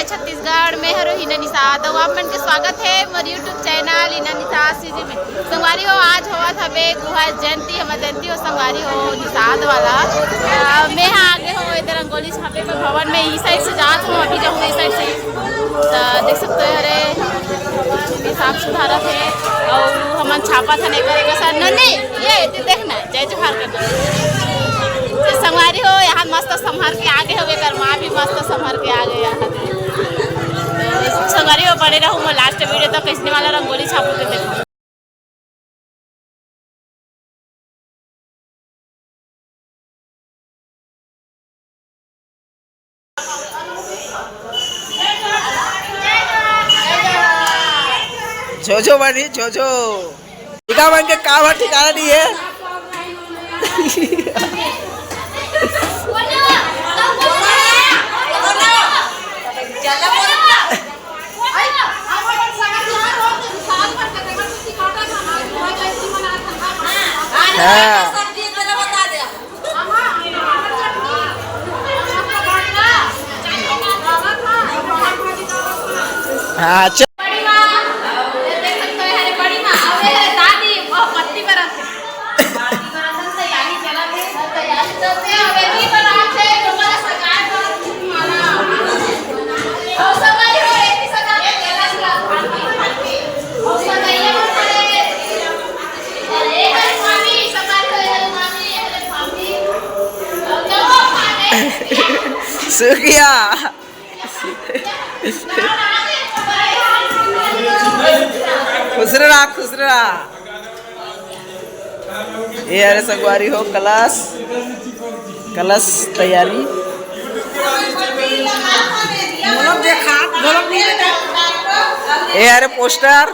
जय छत्तीसगढ़ में हरो हिना निषाद और आप मन के स्वागत है मोर YouTube channel Hina Nishad CG में। संगवारी हो आज होवा हवे गुहा जयंती हमार जयंती हो संगवारी हो निषाद वाला। मैं आगे हो इधर रंगोली छापे में भवन में ई साइड से जात हूँ, अभी जाऊँ इस साइड से। तो देख सकते हो हरे साफ सुधारा थे और हम छापा था नहीं करेगा सर नहीं ये देखना जय जोहार करना। संगवारी हो यहाँ मस्त संभार के आगे हो कर माँ भी मस्त संभार के आगे यहाँ तो संगवारी हो बने रहूँ मैं लास्ट वीडियो तक किसने वाला रंगोली छापू के देखूँ। जोजो बनी जोजो टीका बन के काम ठिकाना नहीं है। हाँ सुखिया खुश रहा ये अरे संगवारी हो कलश तैयारी ये अरे पोस्टर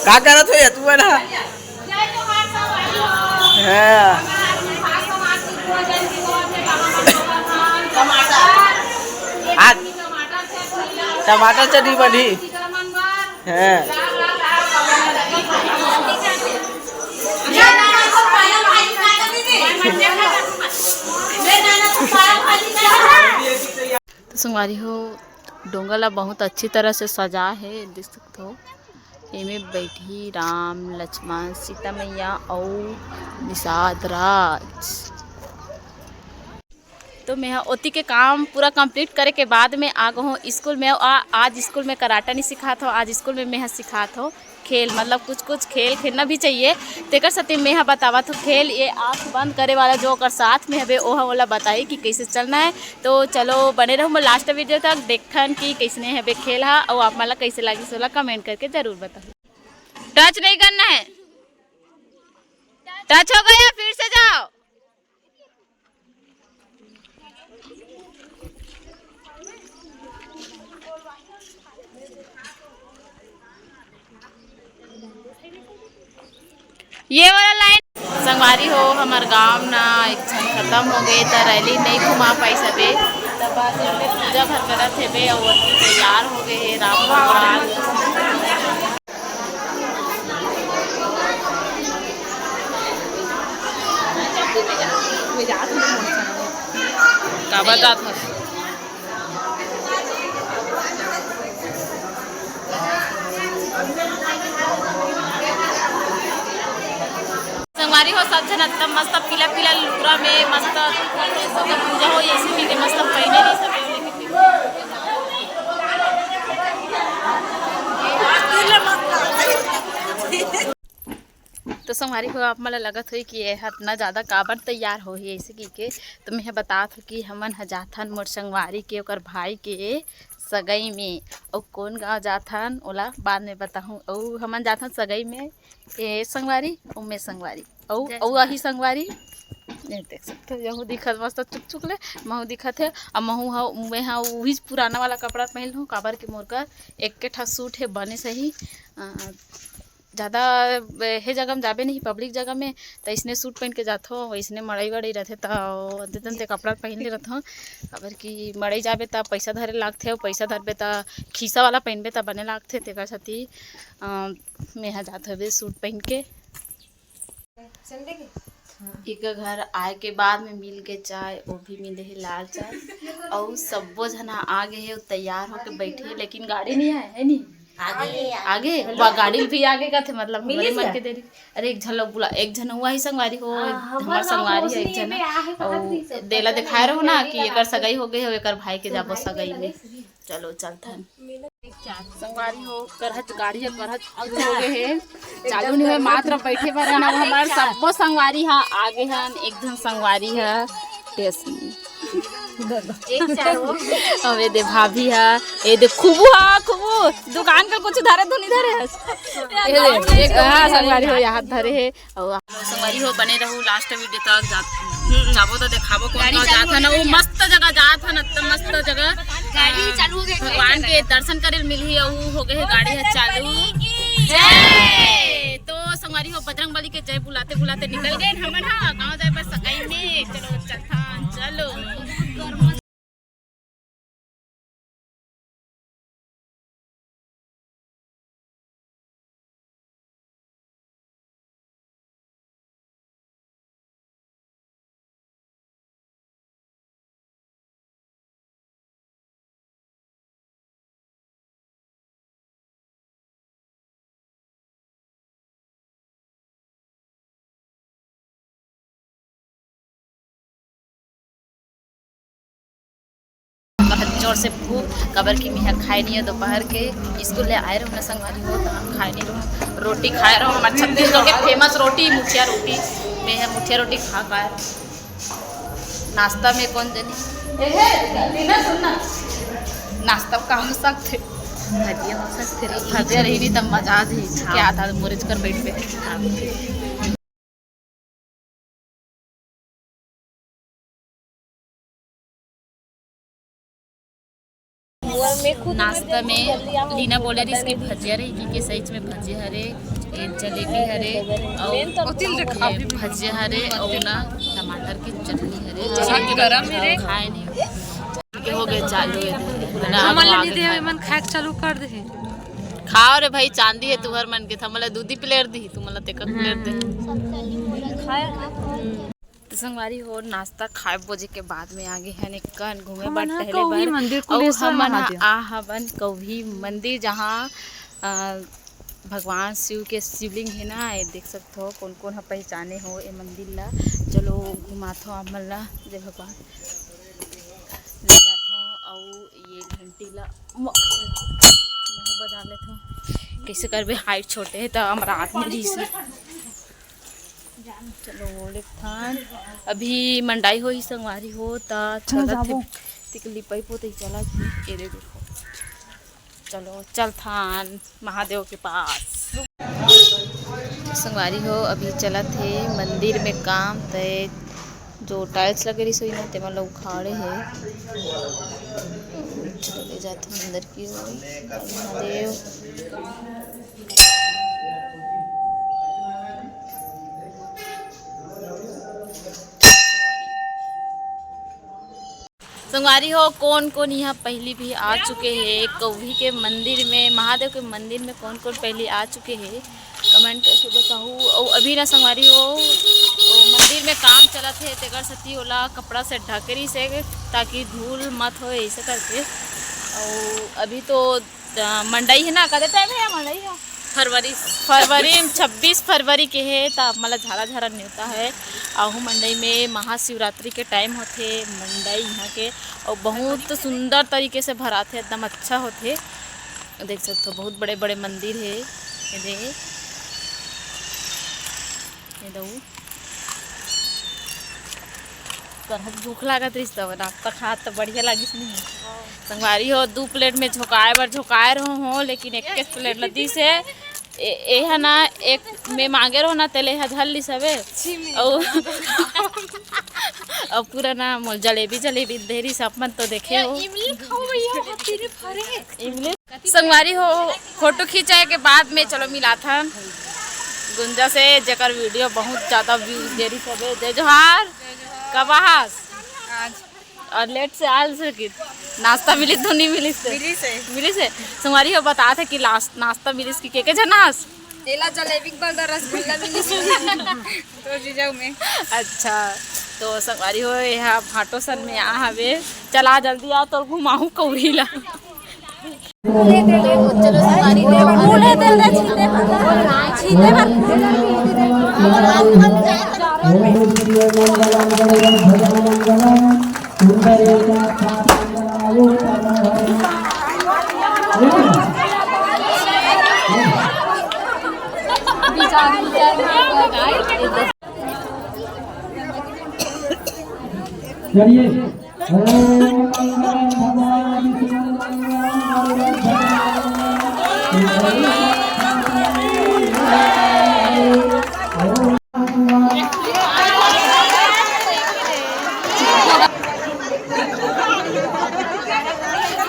का करत हो तू ना हाँ टमाटर चटनी बनी है। तो संगवारी हो डोंगला बहुत अच्छी तरह से सजा है, देख सकते हो। इनमें बैठी राम लक्ष्मण सीता मैया और निषाद राज। तो मैं ओती के काम पूरा कंप्लीट करे के बाद में आ गई हूँ स्कूल में। आज स्कूल में कराटा नहीं सिखाता हूँ, आज स्कूल में मैं सिखाता हूँ खेल, मतलब कुछ खेल खेलना भी चाहिए। तेकर साथ मैं बतावा तो खेल ये आँख बंद करे वाला जो कर साथ में हवे ओह वाला बताई कि कैसे चलना है। तो चलो बने रहो मैं लास्ट वीडियो तक देखन कि कैसने हवे खेल हा और आप मला कैसे लगी सोला कमेंट करके जरूर बताओ। टच नहीं करना है, टच हो गया फिर से जाओ। ये वाला लाइन संगवारी हो हमार गांव ना एक खत्म हो गए तो रैली नहीं घुमा पाई सबे तब पूजा भर करत हेबे और तैयार हो गए राम भगवान। का बात संगवारी हो सब जन एकदम मस्त पीला पीला लुगरा में मस्त पूजा हो ऐसे भी मस्त पहने नहीं सब। तो संगवारी हो आप मला लगत हुई कि यह इतना ज़्यादा काबर तैयार हो ही ऐसे की तो मैं बतात हूँ कि हमन जाथन मोर संगवारी के ओकर भाई के सगाई में और कौन गाँव जाथन ओला बाद में बताऊँ। और हमन जाथन सगाई में ये संगवारी और मैं संगवारी और वही संगवारी देख सकते हो यहूँ दिखत मस्त चुक ले महू दिखत है। अब महू हाँ मैं हाँ वही पुराना वाला कपड़ा पहन हूँ काबर के मोर का एक ठा सूट है बने सही ज़्यादा हे जगह में जाबे नहीं पब्लिक जगह में तो इसने सूट पहन के जात हो वैसने मड़ई वड़ई रहते तो ते कपड़ा पहन ले रहत हो काबर कि मड़ई जाबे तो पैसा धरे लागथे और पैसा धरबे तो खीसा वाला पहनबे तो बने लागथे तेकर साथी मैं यहाँ जात हवे सूट पहन के एक घर आए के बाद में मिल के चाय, वो भी मिले है लाल चाय। और सबो जना आ गए है, तैयार होके बैठे, लेकिन गाड़ी नहीं आए है नहीं आगे वह गाड़ी भी आगे का थे, मतलब हमारे मन के देरी। अरे एक झन लोग बुला, एक झन हुआ ही संगवारी हो, हमार संगवारी है एक झन, और देला दिखाए रहो ना कि एकर सगाई हो गई हो, एकर भाई के जाबो सगाई में। चलो चलथन संगवारी हो, करहत गाड़ी है, करहत हो गए है, चालू नहीं है, मात्र बैठे पर है ना। हमार सबो संगवारी है आगे हन, एक झन संगवारी है टेस्मी अब ये दे भाभी है, ये दे खूबू है, खूबू दुकान का कुछ धरे तो नहीं धरे है, एक हाँ संगवारी हो यहाँ धरे है। और संगवारी हो बने रहू लास्ट वीडियो तक जाबो तो देखाबो कौन कौन जात है ना, वो मस्त जगह जात है ना, मस्त जगह गाड़ी चालू हो गई, भगवान के दर्शन करे मिली है, वो हो गए है गाड़ी है चालू। जय तो संगवारी हो बजरंगबली के जय बुलाते बुलाते निकल गए हमन हाँ गाँव जाए पर सगाई में। चलो चलथन चलो जोर से भूख कबर की मिया खाए नहीं है दोपहर के, स्कूल ले आए रहो ना संगवारी हो तो हम खाए नहीं रहो, रोटी खाए रहो। हमारे छत्तीसगढ़ के फेमस रोटी मुठिया रोटी में है, मुठिया रोटी खा पाए। नाश्ता में कौन जनी सुनना नाश्ता का हो सकते भजिया हो सकते, भजिया रही नहीं तब मजा थी क्या था, मुरझ कर बैठ पे। नाश्ता में लीना बोले रही इसकी भजिया रही कि सच में भजिया हरे, जलेबी हरे और भजिया हरे और ना टमाटर की चटनी हरे गरम हरे खाए नहीं हो गए चालू है मन खाए चालू कर दे खाओ रे भाई, चांदी है तुहर मन के थमला दूधी प्लेट दी तुमला तेका प्लेट दे खाए। संगवारी हो नाश्ता खाए बोझे के बाद में आगे है निकन घूमे बाट टहले बार मंदिर को हमन आ हवन कौभी मंदिर जहाँ भगवान शिव के शिवलिंग है ना, ये देख सकते हो कौन कौन पहचाने हो ये मंदिर ला। चलो घुमाथो हमन ला जय भगवान ले जाथो, और ये घंटी ला बजा लेथो कैसे करबे, हाइट छोटे है तो हमारा आदमी से। चलो लेथन अभी मंडाई हो ही संगवारी हो ता चलत तिकली पाइप होते चला ए देखो। चलो चल थान महादेव के पास संगवारी हो, अभी चलत है मंदिर में काम तय जो टाइल्स लगे रही सोई ना ते मतलब उखाड़े है। चलो ले जाते अंदर की महादेव संगवारी हो कौन कौन यहाँ पहले भी आ चुके हैं कौभी के मंदिर में, महादेव के मंदिर में कौन कौन पहले आ चुके हैं कमेंट करके बताऊँ। और अभी ना संगवारी हो मंदिर में काम चला थे तेगर सती होला कपड़ा से ढकरी से ताकि धूल मत हो ऐसे करके। और अभी तो मंडाई है ना, कदे टाइम है मंडाई है फरवरी 26 फरवरी के है तब मतलब झारा झारा न्योता है। आहू मंडई में महाशिवरात्रि के टाइम होते मंडई यहाँ के, और बहुत सुंदर तरीके से भराते एकदम अच्छा होते। देख सकते हो बहुत बड़े बड़े मंदिर है ये भूख लागत रही तब नाश्ता खा तो बढ़िया लगिस नहीं संगवारी हो। 2 प्लेट में झोंकाए बर झोंकाए रहो हो, लेकिन एक प्लेट लदी से ए है ना एक में मांगे रहो ना तेले धल ली सबे और पूरा ना जलेबी जलेबी देरी सब तो देखे हो। संगवारी हो फोटो खींचाए के बाद में चलो मिला था गुंजा से जकर वीडियो बहुत ज़्यादा व्यूज दे रही सबे। जय जोहार कबास और लेट से आल से कि नाश्ता मिली तो नहीं मिली से संगवारी हो बता थे कि नाश्ता मिली कि के जनास तेला जलेबी बल रसगुल्ला मिली तो जीजाऊ में। अच्छा तो संगवारी हो यहाँ भाटो सन में आ हवे चला जल्दी आ तो घुमाऊ कौरीला चलो संगवारी मुले दे दे छीते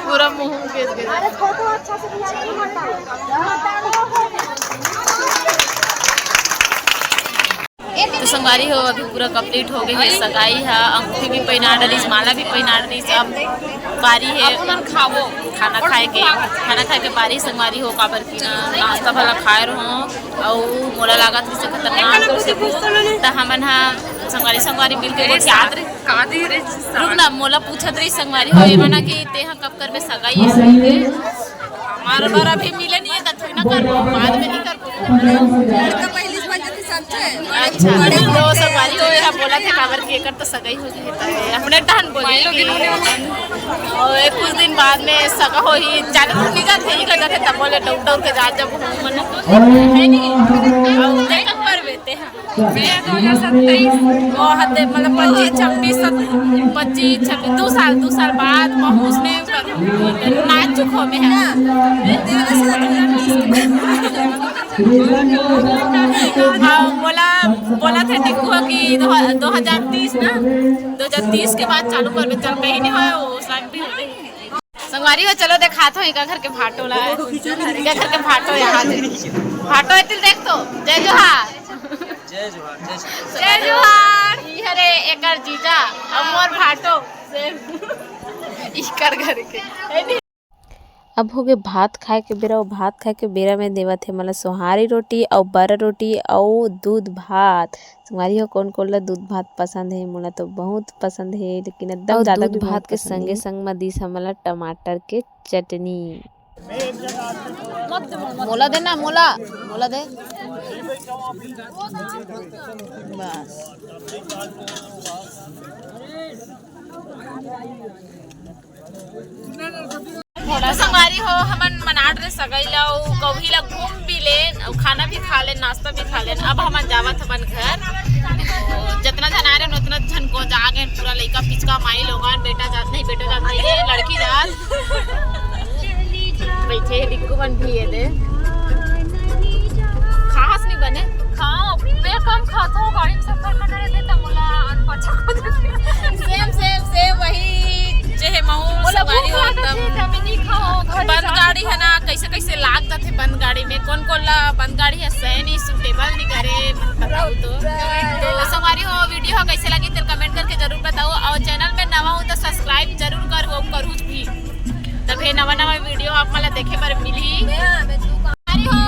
पूरा मुंह केस गया। तो संगवारी हो अभी पूरा कंप्लीट हो गई है सगाई है अंगूठी भी पहना डली माला भी पहना डली अब बारी है खावो खाना खाए के बारी संगवारी हो काबर की नाश्ता भला खाए रहो और मोला लागत से खतरनाक से तो हमन हा संगवारी मिल के याद रुक ना मोला पूछत रही संगवारी हो एमना कि तेहा कब करबे सगाई है हमारा बार अभी मिले नहीं है तो थोड़ी ना कर बाद में नहीं कर अच्छा तो सवारी हो यहाँ बोला थे काबर की एकर तो सगाई हो गई है अपने टान बोली और कुछ दिन बाद में सगा हो ही जाने नहीं जाते ही कर जाते तब बोले डॉक्टर डॉक्टर के जात जब मन है नहीं और देखा पर बेते हैं 2027 वो हते मतलब 25 26 2 साल बाद उसने नाच चुको में है बोला थे टिक्कू कि 2030 ना 2030 के बाद चालू कर चल कहीं नहीं हो उस टाइम भी हो गई संगवारी हो चलो दिखात हो इका घर के फाटो ला इका घर के फाटो यहाँ फाटो है तिल देख तो जय जोहार ये रे एकर जीजा अमर फाटो इकर घर के अब हो गए भात खाए के बेरा और भात खाए के बेरा में देवत है मतलब सोहारी रोटी और बरा रोटी और दूध भात तुम्हारी हो कौन कौन ला दूध भात पसंद है मोला तो बहुत पसंद है लेकिन एकदम ज्यादा दूध भात के संगे संग में दी हमला टमाटर के चटनी मोला देना मोला दे बस संगवारी हो हमन मनाट रे सगैला कभी ला घूम भी ले और खाना भी खा ले नाश्ता भी खा ले अब हमन जावत हमन घर जितना जन आ रहे उतना जन को जागे पूरा लइका पिचका माई लोगन बेटा जात नहीं है लड़की जात बैठे डिक्कू बन भी है दे खास नहीं बने खाओ मैं कम खाता हूं गाड़ी में सफर करना रहते तमुला अनपछा को सेम वही जे महू सवारी हो एकदम बंद गाड़ी है ना कैसे लागता थे बंद गाड़ी में कौन ला बंद गाड़ी है सही नहीं सूटेबल नहीं करे बताओ तो सवारी हो वीडियो कैसे लगी तो कमेंट करके जरूर बताओ और चैनल में नवा हो तो सब्सक्राइब जरूर करूँ भी तभी नवा वीडियो आप मला देखे पर मिली हो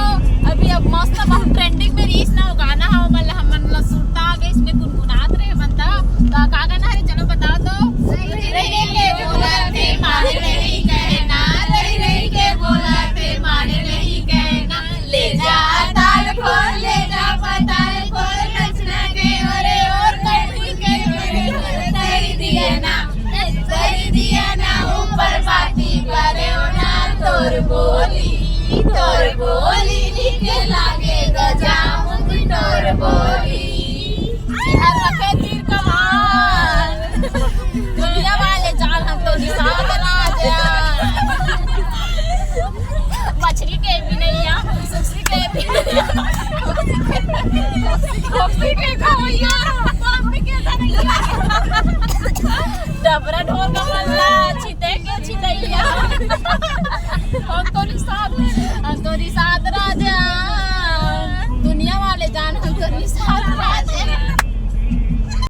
अभी अब मस्त बहुत ट्रेंडिंग में रीस ना गाना हो मतलब हमन सुनता आगे इसमें गुनगुनात रहे बनता तो का गाना है चलो बताओ तो रही के बोलाते माने नहीं कहना रही के बोलाते माने नहीं कहना ले जा ताल खोल ले जा पताल खोल नचना के और कटी के तेरी दिया ना ऊपर बाती करे ना तोर बोली लिखे लागे गजामुन तोर बोली हर रखे तीर कमान दुनिया वाले जान हम तो निशान राजा मछली के भी नहीं है सुसरी के भी नहीं के खाओ यार पापड़ी के नहीं डबरा ढोल का मल्ला